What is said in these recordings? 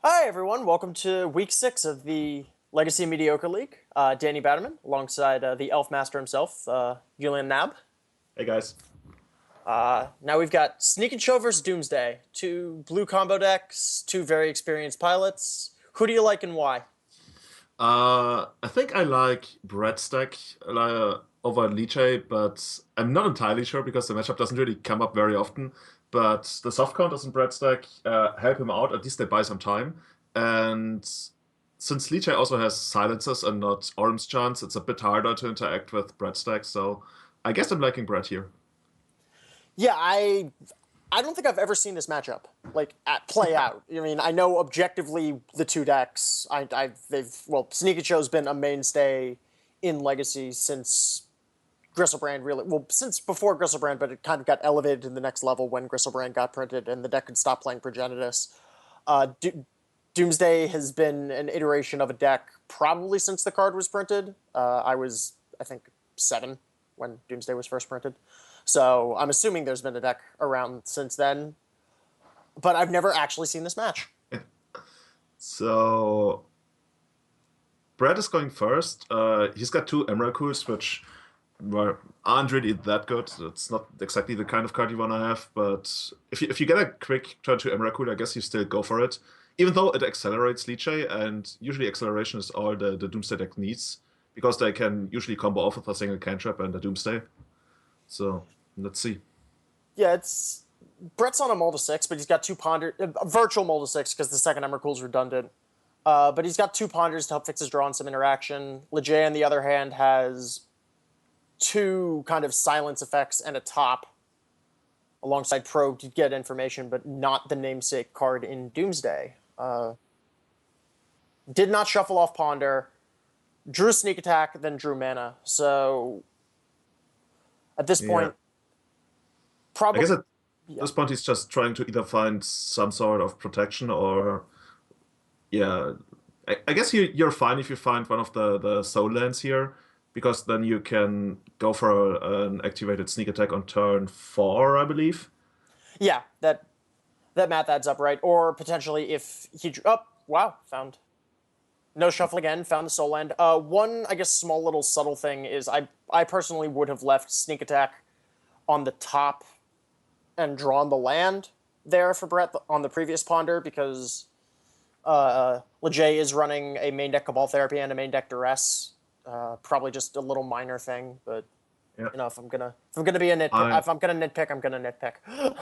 Hi, everyone. Welcome to week 6 of the Legacy Mediocre League. Danny Batterman, alongside the Elf Master himself, Julian Nab. Hey guys. Now we've got Sneak and Show versus Doomsday. Two blue combo decks, two very experienced pilots. Who do you like and why? I think I like Breadstack over Liche, but I'm not entirely sure because the matchup doesn't really come up very often. But the soft counters in Breadstack help him out, at least they buy some time. And since Liche also has silencers and not Orange Chance, it's a bit harder to interact with Breadstack, so I guess I'm liking Bread here. Yeah, I don't think I've ever seen this matchup play out. I mean, I know objectively the two decks. Sneak and Show's been a mainstay in Legacy since Gristlebrand since before Gristlebrand, but it kind of got elevated to the next level when Gristlebrand got printed and the deck could stop playing Progenitus. Doomsday has been an iteration of a deck probably since the card was printed. I think, 7 when Doomsday was first printed. So I'm assuming there's been a deck around since then. But I've never actually seen this match. So Brad is going first. He's got two Emrakuls, which aren't really that good. It's not exactly the kind of card you want to have, but if you get a quick turn to Emrakul, I guess you still go for it. Even though it accelerates Liche, and usually acceleration is all the Doomsday deck needs, because they can usually combo off with a single cantrip and a Doomsday. So, let's see. Yeah, Brett's on a Mold of 6, but he's got two Ponder... virtual Mold of 6, because the second Emrakul's redundant. But he's got two Ponders to help fix his draw and some interaction. Lejay, on the other hand, has two kind of silence effects and a top alongside Probe to get information, but not the namesake card in Doomsday. Did not shuffle off Ponder, drew Sneak Attack, then drew Mana. So at this point, probably... I guess at this point he's just trying to either find some sort of protection or... Yeah, I guess you're fine if you find one of the soul lands here, because then you can go for an activated sneak attack on turn 4, I believe. Yeah, that math adds up, right? Or potentially if he drew... Oh, wow, found... No shuffle again, found the soul land. One, I guess, small little subtle thing is I personally would have left sneak attack on the top and drawn the land there for Brett on the previous Ponder, because Lejay is running a main deck Cabal Therapy and a main deck Duress. Probably just a little minor thing, but Yeah. you know, if I'm gonna be a nitpick, if I'm gonna nitpick, I'm gonna nitpick.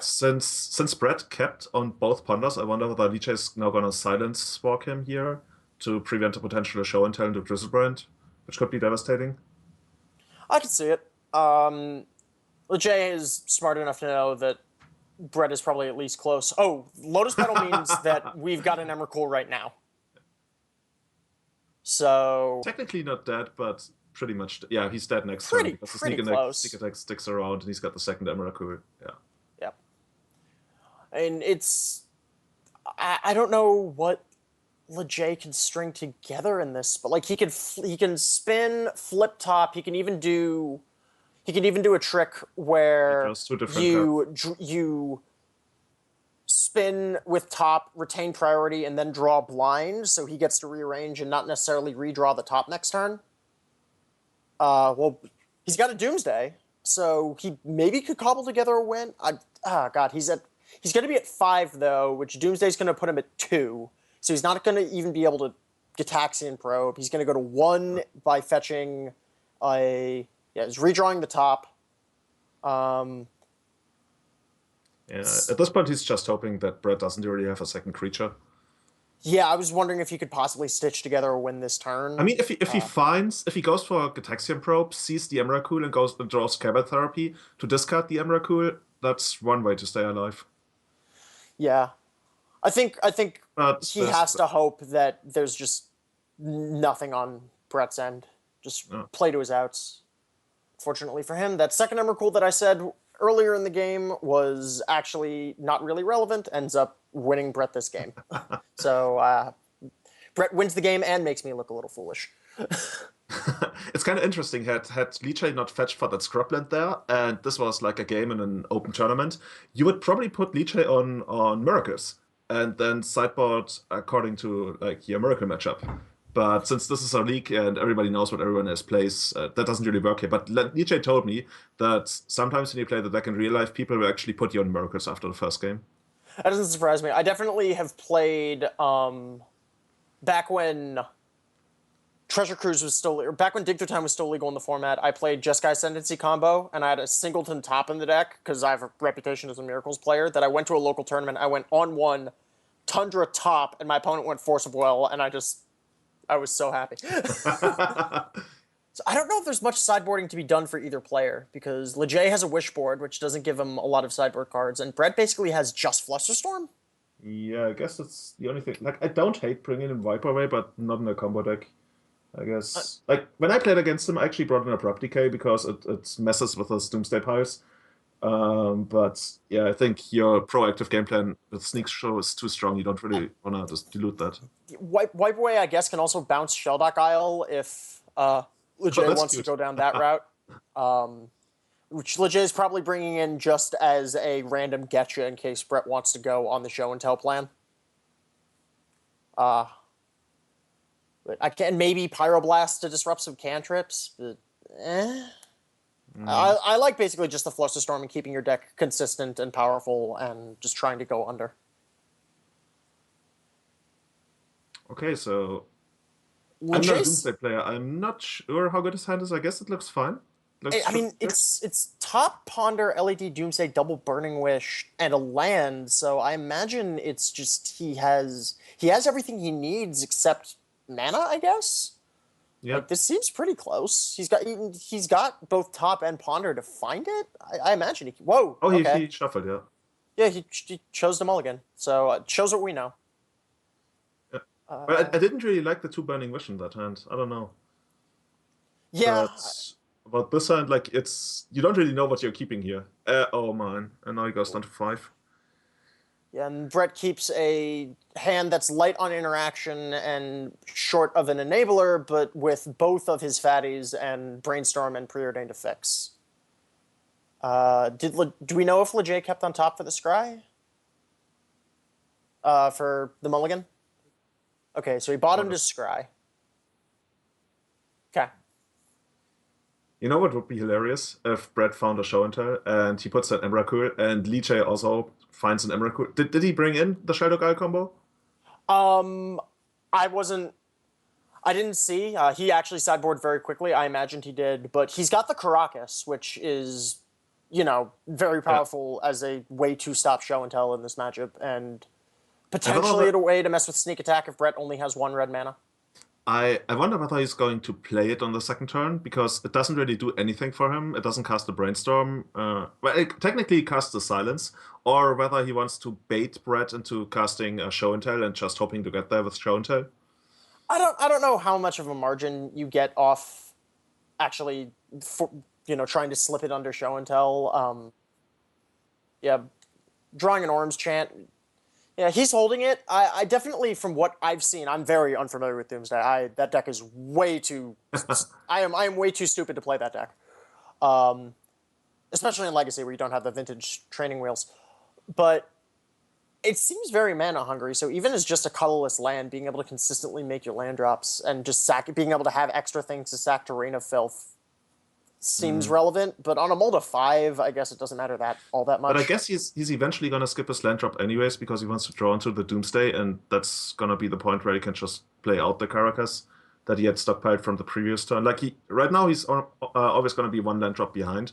Since Brett kept on both Ponders, I wonder whether DJ is now gonna silence walk him here to prevent a potential show and tell into Drizzlebrand, which could be devastating. I can see it. Lejay is smart enough to know that Brett is probably at least close. Oh, Lotus Petal means that we've got an Emrakul right now. So Technically not dead, but pretty much. Yeah, he's dead next Pretty- turn because the pretty close. sneak attack sticks around and he's got the second Emrakul. Yeah. Yep. And I don't know what Lejay can string together in this, but like he can spin, flip top. He can even do a trick where He draws two different you spin with top, retain priority, and then draw blind, so he gets to rearrange and not necessarily redraw the top next turn. Well, he's got a Doomsday, so he maybe could cobble together a win. God, he's going to be at 5 though, which Doomsday's going to put him at 2. So he's not going to even be able to Gitaxian Probe. He's going to go to 1 by fetching he's redrawing the top. At this point, he's just hoping that Brett doesn't really have a second creature. Yeah, I was wondering if he could possibly stitch together a win this turn. I mean, if he goes for Gitaxian Probe, sees the Emrakul and goes and draws Cabal Therapy to discard the Emrakul, that's one way to stay alive. Yeah. I think But he has to hope that there's just nothing on Brett's end. Just play to his outs. Fortunately for him, that second Emrakul that I said earlier in the game was actually not really relevant, ends up winning Brett this game. So Brett wins the game and makes me look a little foolish. It's kind of interesting. Had Liche not fetched for that Scrubland there, and this was like a game in an open tournament, you would probably put Liche on Miracles, and then sideboard according to like your Miracle matchup. But since this is a league and everybody knows what everyone else plays, that doesn't really work here. But DJ told me that sometimes when you play the deck in real life, people will actually put you on Miracles after the first game. That doesn't surprise me. I definitely have played back when Treasure Cruise was still, or back when Dig Through Time was still legal in the format. I played Jeskai Ascendancy combo, and I had a Singleton top in the deck because I have a reputation as a Miracles player. That I went to a local tournament. I went on one Tundra top, and my opponent went Force of Will, and I was so happy. So I don't know if there's much sideboarding to be done for either player, because Lejay has a Wish board, which doesn't give him a lot of sideboard cards, and Brett basically has just Flusterstorm. Yeah, I guess that's the only thing. Like, I don't hate bringing in Viper away, but not in a combo deck. I guess. Like, when I played against him, I actually brought in Abrupt Decay because it messes with his Doomsday piles. But yeah, I think your proactive game plan with Sneak Show is too strong. You don't really want to just dilute that. Wipe Away, I guess, can also bounce Shelldock Isle if Lejay wants cute. to go down that route. Which Lejay is probably bringing in just as a random getcha in case Brett wants to go on the show and tell plan. But I can maybe Pyroblast to disrupt some cantrips, but I like basically just the Flusterstorm and keeping your deck consistent and powerful and just trying to go under. Okay, so I'm not a Doomsday player. I'm not sure how good his hand is. I guess it looks fine. I mean, it's top Ponder, LED Doomsday, double Burning Wish, and a land. So I imagine it's just he has everything he needs except mana, I guess. Yeah. Like, this seems pretty close. He's got both top and Ponder to find it. I imagine he. Whoa. Oh, okay. he shuffled, yeah. Yeah, he chose the mulligan. So it shows what we know. Yeah. But I didn't really like the 2 Burning Wish in that hand. I don't know. Yeah. But this hand, like, you don't really know what you're keeping here. Oh man, and now he goes down to 5. Yeah, and Brett keeps a hand that's light on interaction and short of an enabler, but with both of his fatties and Brainstorm and Preordained to fix. Do we know if Lejay kept on top for the scry? For the mulligan? Okay, so he bottomed his scry. Okay. You know what would be hilarious if Brett found a show and tell and he puts an Emrakul and Lee also finds an Emrakul. Did he bring in the Shadow Guy combo? I didn't see. He actually sideboarded very quickly. I imagined he did, but he's got the Caracas, which is, very powerful as a way to stop show and tell in this matchup, and potentially a way to mess with sneak attack if Brett only has 1 red mana. I wonder whether he's going to play it on the second turn, because it doesn't really do anything for him. It doesn't cast the Brainstorm. Well, it technically casts the Silence, or whether he wants to bait Brett into casting a Show and Tell and just hoping to get there with Show and Tell. I don't know how much of a margin you get off actually, trying to slip it under Show and Tell. Yeah, drawing an Orm's Chant. Yeah, he's holding it. I definitely, from what I've seen, I'm very unfamiliar with Doomsday. That deck is way too. I am way too stupid to play that deck, especially in Legacy where you don't have the vintage training wheels. But it seems very mana hungry. So even as just a colorless land, being able to consistently make your land drops and just being able to have extra things to sack to Rain of Filth seems relevant, but on a mold of 5, I guess it doesn't matter all that much. But I guess he's eventually gonna skip his land drop anyways because he wants to draw into the Doomsday, and that's gonna be the point where he can just play out the Caracas that he had stockpiled from the previous turn. Like right now he's always gonna be 1 land drop behind,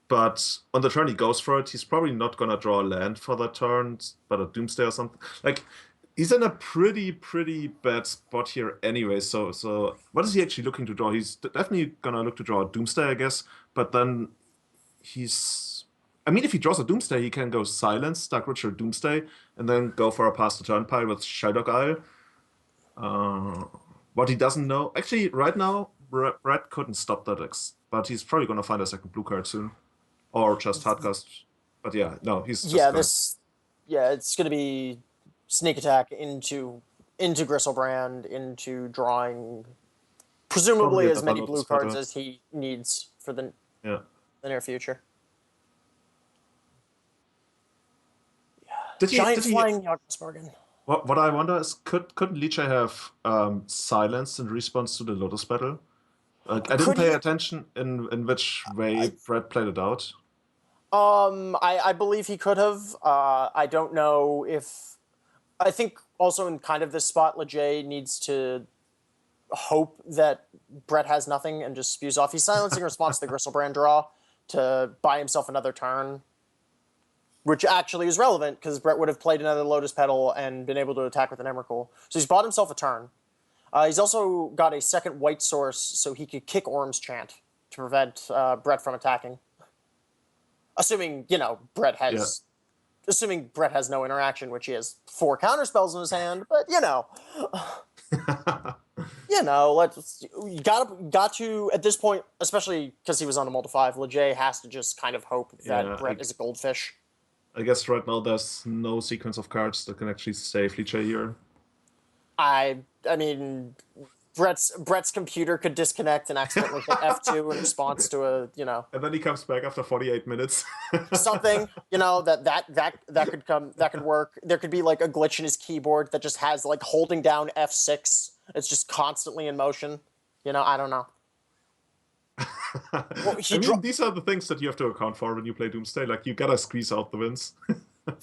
but on the turn he goes for it. He's probably not gonna draw a land for that turn, but a Doomsday or something. Like, he's in a pretty bad spot here anyway. So what is he actually looking to draw? He's definitely gonna look to draw a Doomsday, I guess. But then I mean, if he draws a Doomsday, he can go Silence, Dark Ritual, Doomsday, and then go for a pass the turn pile with Shadowg Isle. What he doesn't know, actually, right now, Brett couldn't stop that X, but he's probably gonna find a second blue card soon, or just hardcast. But yeah, no, he's just it's gonna be sneak attack into Gristlebrand, into drawing presumably as many blue cards as he needs for the near future. Yeah. Giant did he flying Yogg-Spargan. what I wonder is couldn't Liche have silenced in response to the Lotus battle? Like I didn't Could pay he? attention in which way I, Brett played it out. I believe he could have. I don't know if. I think also in kind of this spot, Lejay needs to hope that Brett has nothing and just spews off. He's silencing in response to the Gristlebrand draw to buy himself another turn, which actually is relevant because Brett would have played another Lotus Petal and been able to attack with an Emrakul. So he's bought himself a turn. He's also got a second white source so he could kick Orm's Chant to prevent Brett from attacking. Assuming, Brett Yeah. has... Assuming Brett has no interaction, which he has 4 counterspells in his hand, but, let's... You got to, at this point, especially because he was on a multi 5, Lejay has to just kind of hope that Yeah, Brett is a goldfish. I guess right now there's no sequence of cards that can actually save Liche here. I mean, Brett's computer could disconnect and accidentally hit F2 in response to a, And then he comes back after 48 minutes. something, that could work. There could be like a glitch in his keyboard that just has like holding down F6. It's just constantly in motion. I don't know. Well, I mean, these are the things that you have to account for when you play Doomsday. Like, you gotta squeeze out the wins. I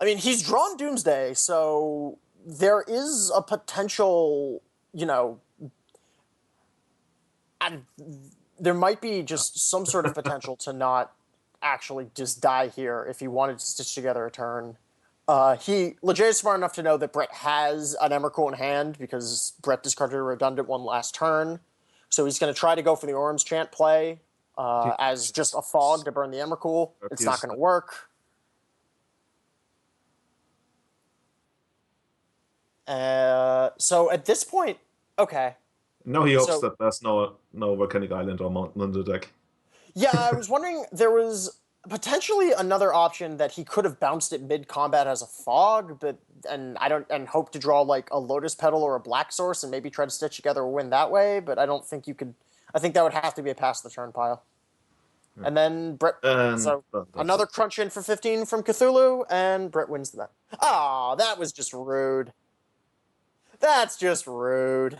mean, he's drawn Doomsday, so there is a potential, and there might be just some sort of potential to not actually just die here if he wanted to stitch together a turn. Lejay is smart enough to know that Brett has an Emrakul in hand because Brett discarded a redundant one last turn. So he's going to try to go for the Orm's Chant play as just a fog to burn the Emrakul. It's not going to work. So at this point, okay. Now he hopes that there's no Volcanic Island or Mountain in the deck. Yeah, I was wondering, there was potentially another option that he could have bounced it mid-combat as a fog, and hope to draw like a Lotus Petal or a Black Source and maybe try to stitch together a win that way, but I don't think you could. I think that would have to be a pass the turn pile. And then Brett, another crunch in for 15 from Cthulhu, and Brett wins that. Ah, that was just rude. That's just rude.